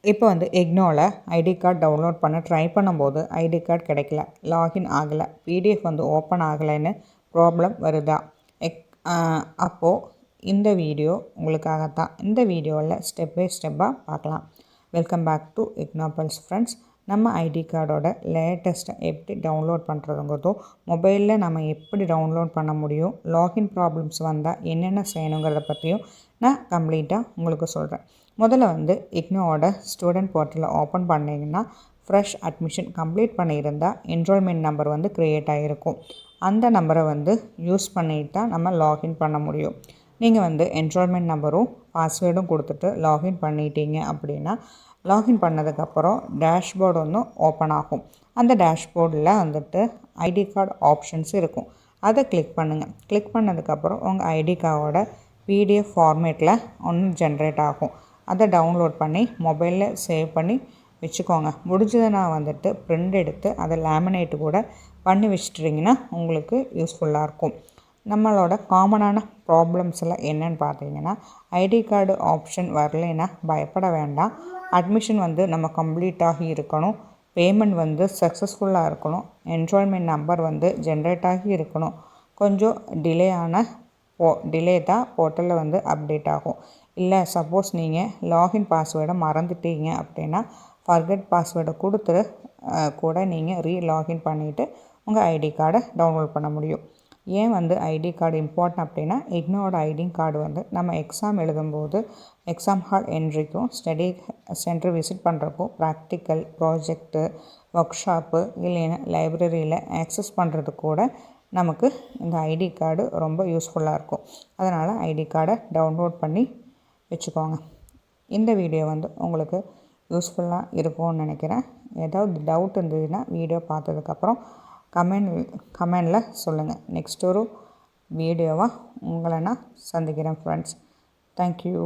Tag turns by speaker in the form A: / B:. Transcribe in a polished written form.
A: இப்போ வந்து இக்னோவில் ID card download பண்ண ட்ரை பண்ணும்போது ஐடி கார்டு கிடைக்கல, லாகின் ஆகலை, பிடிஎஃப் வந்து ஓப்பன் ஆகலைன்னு ப்ராப்ளம் வருதா? அப்போது இந்த வீடியோ உங்களுக்காகத்தான். இந்த வீடியோவில் ஸ்டெப் பை ஸ்டெப்பாக பார்க்கலாம். வெல்கம் பேக் டு இக்னோபல்ஸ் ஃப்ரெண்ட்ஸ். நம்ம ஐடி கார்டோட லேட்டஸ்ட்டை எப்படி டவுன்லோட் பண்ணுறதுங்கிறதோ, மொபைலில் நம்ம எப்படி டவுன்லோட் பண்ண முடியும், லாகின் ப்ராப்ளம்ஸ் வந்தால் என்னென்ன செய்யணுங்கிறத பற்றியும் நான் கம்ப்ளீட்டாக உங்களுக்கு சொல்கிறேன். முதல்ல வந்து இக்னோவோட ஸ்டூடெண்ட் போர்ட்டலை ஓப்பன் பண்ணிங்கன்னா ஃப்ரெஷ் அட்மிஷன் கம்ப்ளீட் பண்ணியிருந்தால் என்ரோல்மெண்ட் நம்பர் வந்து க்ரியேட் ஆகிருக்கும். அந்த நம்பரை வந்து யூஸ் பண்ணிட்டு தான் நம்ம லாகின் பண்ண முடியும். நீங்கள் வந்து என்ரோல்மெண்ட் நம்பரும் பாஸ்வேர்டும் கொடுத்துட்டு லாகின் பண்ணிட்டீங்க அப்படின்னா, லாகின் பண்ணதுக்கப்புறம் டேஷ்போர்டு ஒன்று ஓப்பன் ஆகும். அந்த டேஷ்போர்டில் வந்துட்டு ஐடி கார்டு ஆப்ஷன்ஸ் இருக்கும். அதை கிளிக் பண்ணுங்கள். கிளிக் பண்ணதுக்கப்புறம் உங்கள் ஐடி கார்டோட பிடிஎஃப் ஃபார்மேட்டில் ஒன்று ஜென்ரேட் ஆகும். அதை டவுன்லோட் பண்ணி மொபைலில் சேவ் பண்ணி வச்சுக்கோங்க. முடிஞ்சதுன்னா வந்துட்டு பிரிண்ட் எடுத்து அதை லேமினேட்டு கூட பண்ணி வச்சுட்டிங்கன்னா உங்களுக்கு யூஸ்ஃபுல்லாக இருக்கும். நம்மளோட காமனான ப்ராப்ளம்ஸ் எல்லாம் என்னென்னு பார்த்தீங்கன்னா, ஐடி கார்டு ஆப்ஷன் வரலைன்னா பயப்பட வேண்டாம். அட்மிஷன் வந்து நம்ம கம்ப்ளீட்டாகி இருக்கணும், பேமெண்ட் வந்து சக்ஸஸ்ஃபுல்லாக இருக்கணும், என்ரோல்மெண்ட் நம்பர் வந்து ஜென்ரேட் ஆகி இருக்கணும். கொஞ்சம் டிலே தான் போர்ட்டலில் வந்து அப்டேட் ஆகும். இல்லை சப்போஸ் நீங்கள் லாகின் பாஸ்வேர்டை மறந்துட்டீங்க அப்படின்னா ஃபர்கெட் பாஸ்வேர்டை கொடுத்துட்டு கூட நீங்கள் ரீலாகின் பண்ணிவிட்டு உங்கள் ஐடி கார்டை டவுன்லோட் பண்ண முடியும். ஏன் வந்து ஐடி கார்டு இம்பார்ட்டன்ட் அப்படின்னா, இக்னோவோட ஐடி கார்டு வந்து நம்ம எக்ஸாம் எழுதும்போது எக்ஸாம் ஹால் என்ட்ரிக்கும், ஸ்டடி சென்டர் விசிட் பண்ணுறக்கும், ப்ராக்டிக்கல் ப்ராஜெக்ட்டு, ஒர்க் ஷாப்பு இல்லைன்னா லைப்ரரியில் ஆக்சஸ் பண்ணுறதுக்கு கூட நமக்கு இந்த ஐடி கார்டு ரொம்ப யூஸ்ஃபுல்லாக இருக்கும். அதனால் ஐடி கார்டை டவுன்லோட் பண்ணி வச்சுக்கோங்க. இந்த வீடியோ வந்து உங்களுக்கு யூஸ்ஃபுல்லாக இருக்கும்னு நினைக்கிறேன். ஏதாவது டவுட் இருந்ததுன்னா வீடியோ பார்த்ததுக்கப்புறம் கமெண்டில் சொல்லுங்கள். நெக்ஸ்ட் ஒரு வீடியோவாக உங்களை நான் சந்திக்கிறேன் ஃப்ரெண்ட்ஸ். தேங்க்யூ.